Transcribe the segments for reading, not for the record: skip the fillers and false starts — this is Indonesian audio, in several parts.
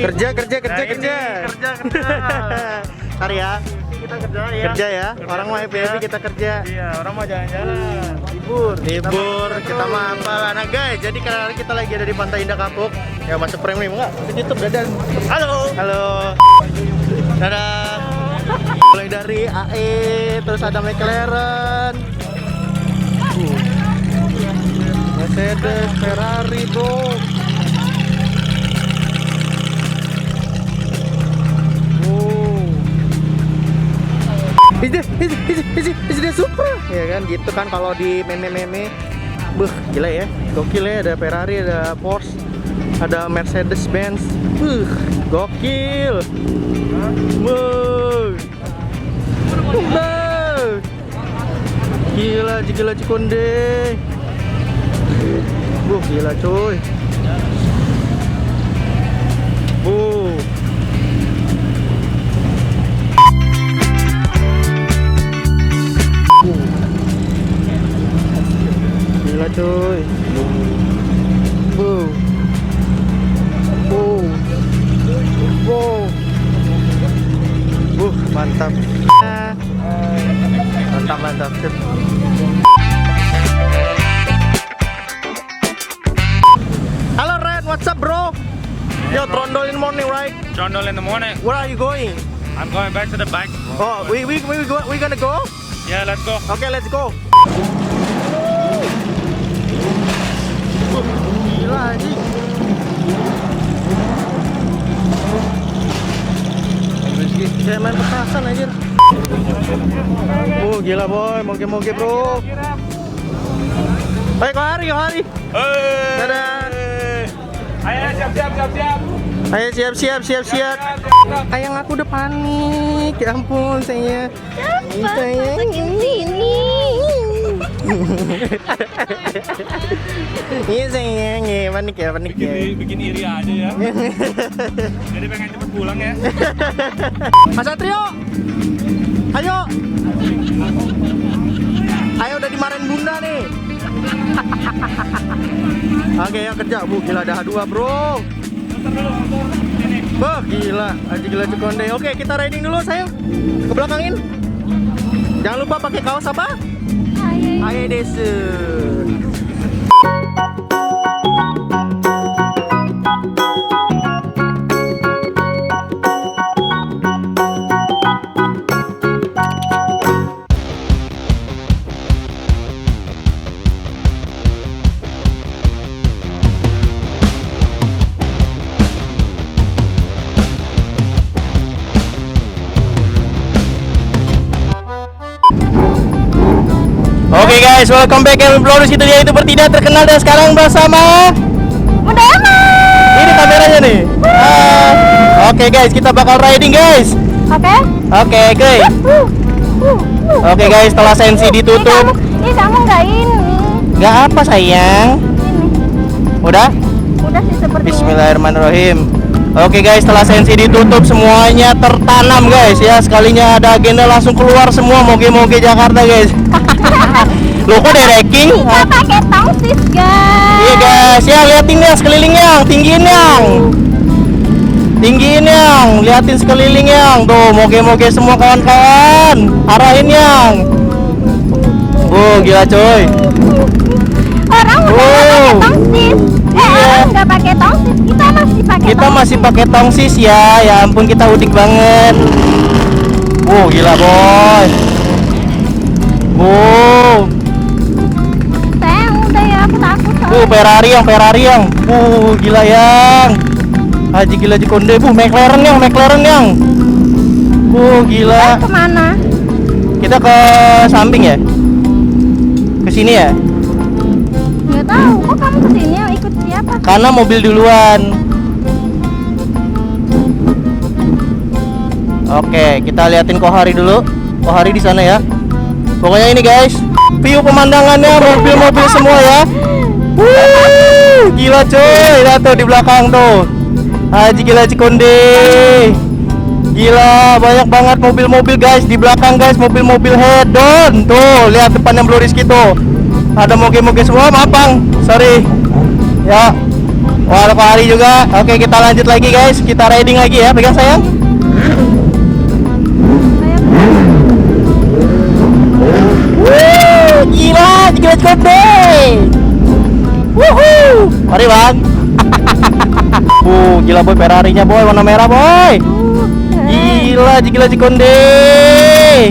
Kerja. Ntar ya. Kita kerja ya. Kerja ya. Orang mah happy kita kerja. Iya, orang mau jalan-jalan. Libur. Kita mah apalah. Nah guys, jadi karena kita lagi ada di Pantai Indah Kapuk. Ya masuk premium enggak? Masuk YouTube dadah. Halo. Dadah. Mulai dari AE, terus ada McLaren, Mercedes, Ferrari bro. Ini Supra ya kan gitu kan kalau di meme. Gila ya, gokil ya, ada Ferrari, ada Porsche, ada Mercedes Benz. Gokil. Gila Cikonde. Gila cuy. Gila cuy. Mantap. Mantap. Halo Ren, what's up bro? Yo, trondol in the morning, right? Trondol in the morning. Where are you going? I'm going back to the bike. Oh, we gonna go? Yeah, let's go. Okay, let's go. Gila anjing. Kayak main petasan anjir. Gila boy, moge bro. Baik, Kohari. Dadah. Ayo siap. Ayo siap. Ayang aku udah panik. Ya ampun sayang. Iya sayang, panik ya. Bikin iri aja ya. Jadi pengen cepet pulang ya. Mas Satrio, ayo udah dimarahin bunda nih. Oke ya kerja, gila ada H2 bro. Gila Cikonde. Oke kita riding dulu sayang. Ke belakangin. Jangan lupa pakai kaos apa? Aye desu. Oke guys, welcome back Elvin Flores. Kita dia itu bertiga terkenal dan sekarang bersama Mudama. Ini kameranya nih. Oke guys, kita bakal riding guys. Oke. Oke guys, setelah sensi ditutup. Ini kamu nggak ini. Nggak apa sayang. Udah Sih seperti. Bismillahirrahmanirrahim. Oke guys, setelah sensi ditutup semuanya tertanam guys ya. Sekalinya ada agenda langsung keluar semua moge Jakarta guys. Lo kok directing? Kita pakai tongsis guys. Iya guys, ya liatin yang sekelilingnya, tinggiin yang, liatin sekeliling yang, tuh moge semua kawan-kawan, arahin yang. Gila coy. Orang udah pakai tongsis. Orang nggak pakai tongsis, kita masih pakai tongsis ya. Ya ampun kita udik banget. Gila boy. Sayang udah ya, aku takut soalnya. Ferrari yang. Gila yang. Haji gila Cikonde. McLaren yang. Gila. Kita kemana? Kita ke samping ya? Ke sini ya? Nggak tahu. Kok kamu kesini? Ikut siapa? Karena mobil duluan. Oke, kita liatin Kohari dulu. Kohari di sana ya. Pokoknya ini guys, view pemandangannya mobil-mobil semua ya. Gila coy, lihat tuh di belakang tuh. Haji gila Cikonde. Gila, banyak banget mobil-mobil guys di belakang guys, mobil-mobil head-on. Tuh, lihat depannya Blue Rizky tuh. Ada moge-moge semua, maaf Bang. Sorry. Ya. Wah, ada Pak Ari juga. Oke, kita lanjut lagi guys. Kita riding lagi ya. Pegang sayang. Gila, gila gede. Wuhu. Mari bang. Gila boy, Ferrari-nya boy, warna merah boy. Gila, gila Cikonde.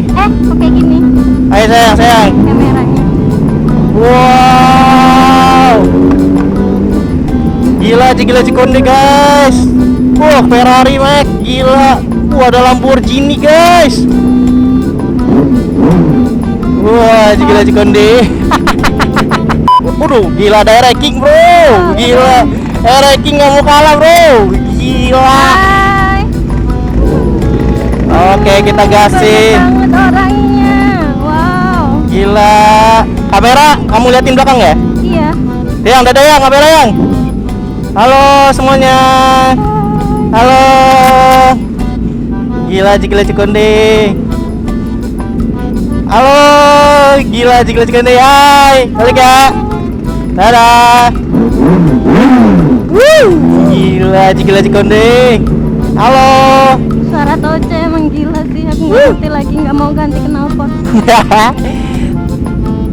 Kok kayak gini Ayo sayang. kameranya? Wow. Gila Cikonde guys. Wah, Ferrari Mac, gila. Ada Lamborghini guys. Wah, gila Cikonde. Waduh, gila ada ranking bro. Gila, ranking nggak mau kalah bro. Gila. Hai. Oke, kita gasin. Banyak banget orangnya. Wow. Gila. Kamera, kamu liatin belakang ya? Iya. Yang dadah yang, kamera yang. Halo semuanya. Halo. Gila Cikonde. Halo, gila Cikonde. Hai, balik ya. Dadah. Gila Cikonde. Halo. Suara Toce emang gila sih. Aku nggak ngerti lagi, nggak mau ganti knalpot.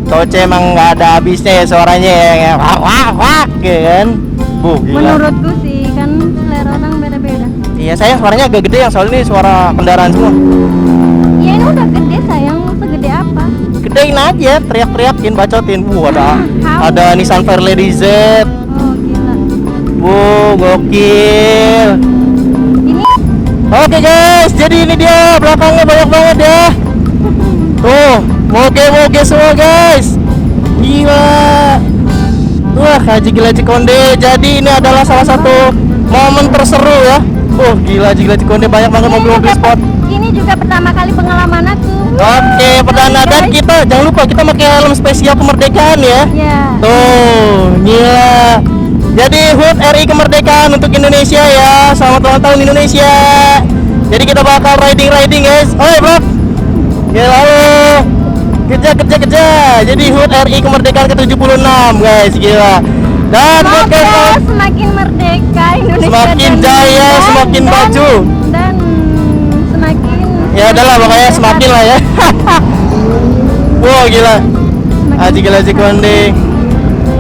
Toce emang nggak ada habisnya ya suaranya ya. Wah, kan. Gila. Menurutku sih kan selera orang beda-beda. Iya sayang, suaranya agak gede yang soalnya ini suara kendaraan semua. Ya ini udah gede sayang, segede apa? Gedein aja, teriak-teriakin, bacotin. How? Ada Nissan Fairlady Z. Oh gila. Gokil. Ini Oke guys, jadi ini dia belakangnya banyak banget ya. Tuh, moge semua guys. Gila. Wah, gila Cikonde. Jadi ini adalah salah satu momen terseru ya. Gila Cikonde, banyak banget mobil-mobil sport. Ini juga pertama kali pengalaman aku. Oke, perdana dan kita jangan lupa kita pakai helm spesial kemerdekaan ya. Ya. Tuh, gila. Jadi HUT RI kemerdekaan untuk Indonesia ya. Selamat ulang tahun Indonesia. Jadi kita bakal riding guys. Oi bro. Ya halo. Kerja. Jadi HUT RI kemerdekaan ke-76 guys, gila. Dan buat Semoga kalian semakin merdeka Indonesia semakin jaya, semakin maju. Dan semakin Ya udahlah pokoknya semakin lah ya. Wow, gila. Gila Cikonde.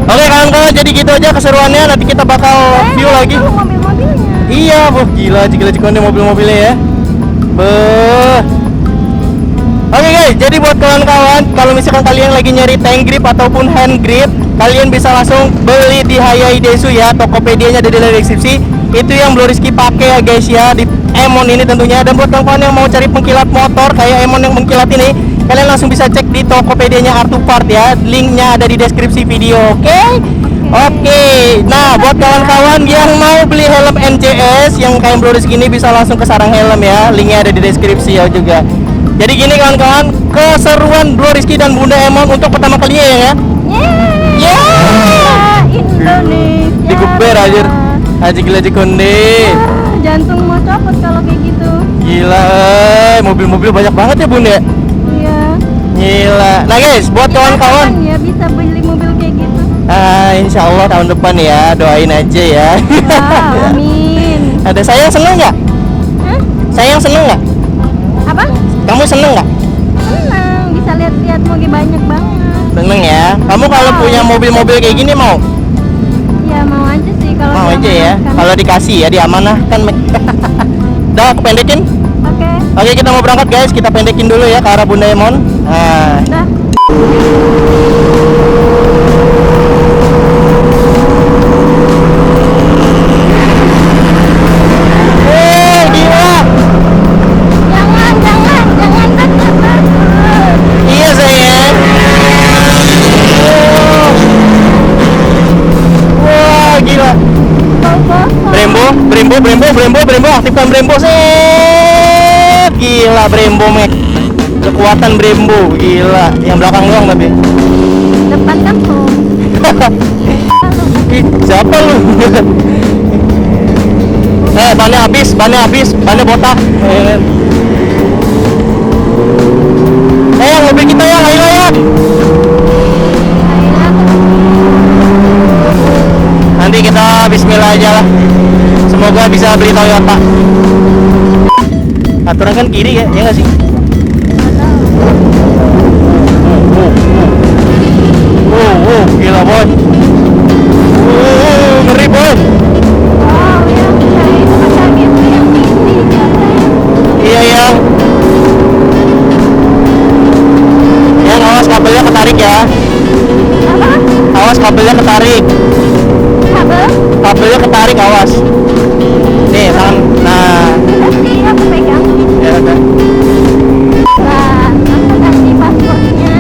Oke kawan-kawan, jadi gitu aja keseruannya. Nanti kita bakal view lagi. mobil-mobilnya. Iya, gila Cikonde mobil-mobilnya ya. Oke guys, jadi buat kawan-kawan, kalau misalkan kalian lagi nyari tank grip ataupun hand grip, kalian bisa langsung beli di Hayai Desu ya. Tokopedia-nya ada di deskripsi. Itu yang Bro Rizky pakai ya guys ya, di Emon ini tentunya. Dan buat kawan-kawan yang mau cari pengkilat motor kayak Emon yang mengkilat ini, kalian langsung bisa cek di Tokopedia-nya Artupart ya. Linknya ada di deskripsi video. Oke. Nah, buat kawan-kawan yang mau beli helm NCS yang kayak Bro Rizky ini, bisa langsung ke Sarang Helm ya. Linknya ada di deskripsi ya juga. Jadi gini kawan-kawan, keseruan Bro Rizky dan Bunda Emon untuk pertama kalinya ya. Indonesia. Digeber aja. Gila Cikonde. Jantung mau copot kalau kayak gitu. Gila, mobil-mobil banyak banget ya Bunda. Iya. Gila. Nah guys, buat kawan-kawan, Ya bisa beli mobil kayak gitu. Insya Allah tahun depan ya, doain aja ya. Wow, amin. Ada sayang seneng nggak? Hah? Sayang seneng nggak? Apa? Kamu seneng nggak? Senang bisa lihat-lihat mobil banyak banget. Seneng ya. Kamu kalau punya mobil-mobil kayak gini mau? Ya mau aja sih kalau Mau aja ya. diamanahkan. Kalau dikasih ya diamanahkan. Udah aku pendekin. Oke. Oke, kita mau berangkat guys. Kita pendekin dulu ya ke arah Bunda Emon. Nah. Udah. Gila. Jangan takut. Iya sayang. Wah, gila. Brembo, aktifkan Brembo set. Gila Brembo Mac. Kekuatan Brembo, gila. Yang belakang doang tapi. Depan kan tuh. Ih, siapa lu? Bannya habis, bannya botak. Mobil kita ya, ayo ya. nanti kita bismillah aja lah. Semoga bisa beli Toyota. Aturan kan kiri ya, ya nggak sih? Gila boy. Ngeri boy. Oh, yang saya itu pakai gitu yang tinggi jatuh. Iya yang. Yang awas kabelnya ketarik ya. Apa? Awas kabelnya ketarik. Kabel? Kabelnya ketarik awas. Nih tangan. Nah. Pasti aku pegang. Ya udah. Nah, aku kasih passwordnya.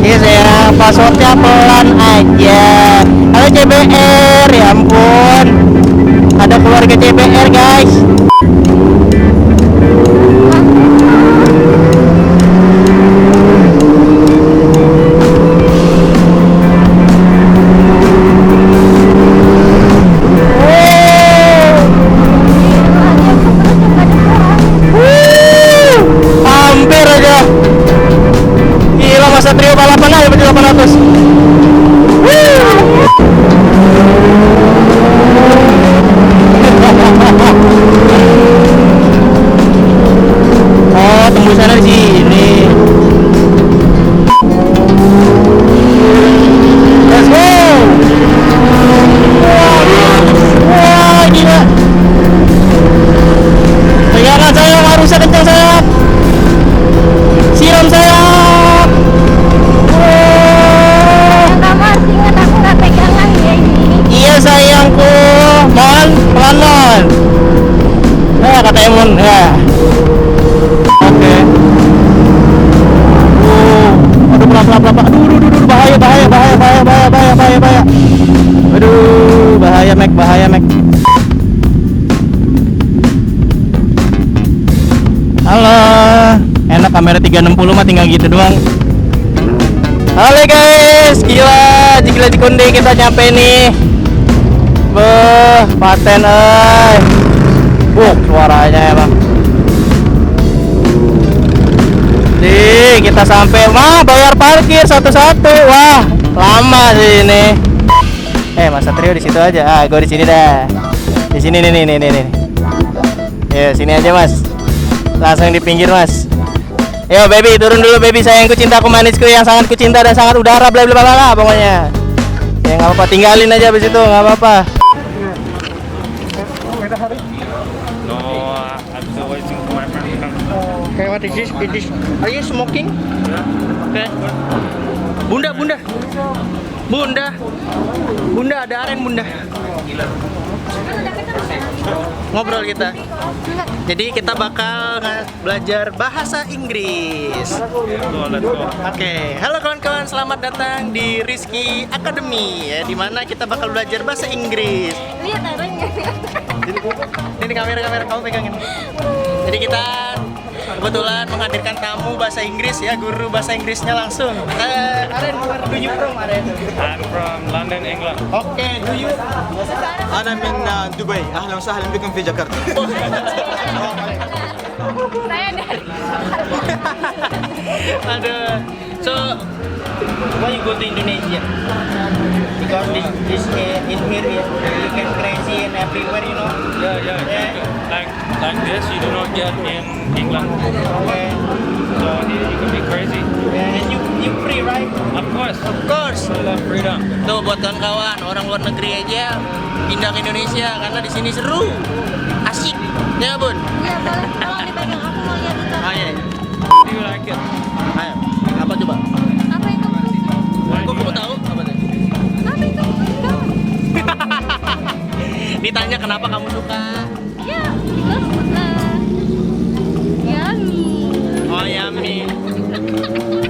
Iya sayang, passwordnya pelan aja. Halo CBR, ya ampun. Ada keluarga CBR guys. Hampir aja. Gila Mas Satrio balapan aja berarti 800. Oh, tembusannya di sini. Let's go. Wah, gila. Pegangan sayang, harusnya kencang sayang. Siram sayang. Kamu harus ingat aku nggak pegangan ya ini. Iya sayangku, mohon pelan-pelan. Nah, kata Emon, ya. Oke. Aduh, pelan-pelan. Aduh, bahaya. Aduh, bahaya, Mac. Halo. Enak kamera 360 mah tinggal gitu doang. Halo guys, gila Cikonde kita nyampe nih. Beuh, paten suaranya emang. Kita sampai, bayar parkir satu-satu. Wah, lama sih ini. Mas Satrio di situ aja. Gue di sini dah. Di sini nih. Ya, sini aja Mas. Langsung di pinggir Mas. Yo baby, turun dulu baby, sayangku, cintaku, manisku yang sangat kucinta dan sangat udara, bla bla bla pokoknya. Ya nggak apa-apa, tinggalin aja abis itu, nggak apa-apa. No, I'm still waiting for my friend to come. Okay, what is this? Are you smoking? Okay. Bunda, ada aren Bunda. Ngobrol kita. Jadi kita bakal belajar bahasa Inggris. Let's go. Oke, halo kawan-kawan, selamat datang di Rizky Academy ya, di mana kita bakal belajar bahasa Inggris. Lihat arahnya. Ini kamera kamu pegangin. Jadi kita kebetulan menghadirkan tamu bahasa Inggris ya, guru bahasa Inggrisnya langsung. Aren, where do you from, Aren? I'm from London, England. Oke, do you? أنا من دبي أهلا وسهلا بكم في جاكرتا. Saya dari Aduh. So, why you go to Indonesia? Because this in here you can crazy and everywhere, you know. Yeah. Like this, you do not get in England. Okay. So here you can be crazy. Yeah, and you free, right? Of course. Of course. I love freedom. Tuh buat kawan-kawan orang luar negeri aja pindah ke Indonesia karena di sini seru, asik, ya bun. Iya, boleh. Tolong dipegang, aku mau lihat itu. Ayo, Do you like it? ayo. Apa coba? Apa itu? Kok kamu tahu? Apa tadi? Apa itu? Ditanya kenapa kamu suka? Ya, because yummy. Oh yummy.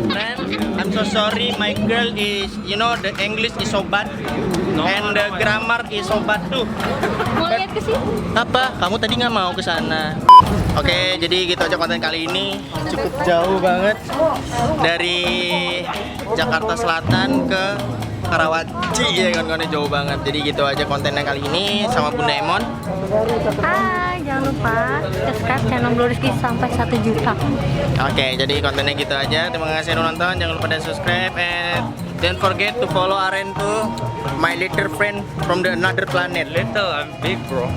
Then I'm so sorry, my girl is, you know, the English is so bad, No, and the grammar is so bad too. Mau lihat ke situ? Apa? Kamu tadi nggak mau ke sana? Oke, jadi gitu aja konten kali ini. Cukup jauh banget dari Jakarta Selatan ke Karawaci ya kawan-kawan, jauh banget. Jadi gitu aja kontennya kali ini sama Bunda Emon. Hai, jangan lupa subscribe channel Blue Rizky sampai 1 juta. Oke, jadi kontennya gitu aja. Terima kasih udah nonton. Jangan lupa dan subscribe and don't forget to follow Aren tuh, my little friend from the another planet. Little, I'm big bro.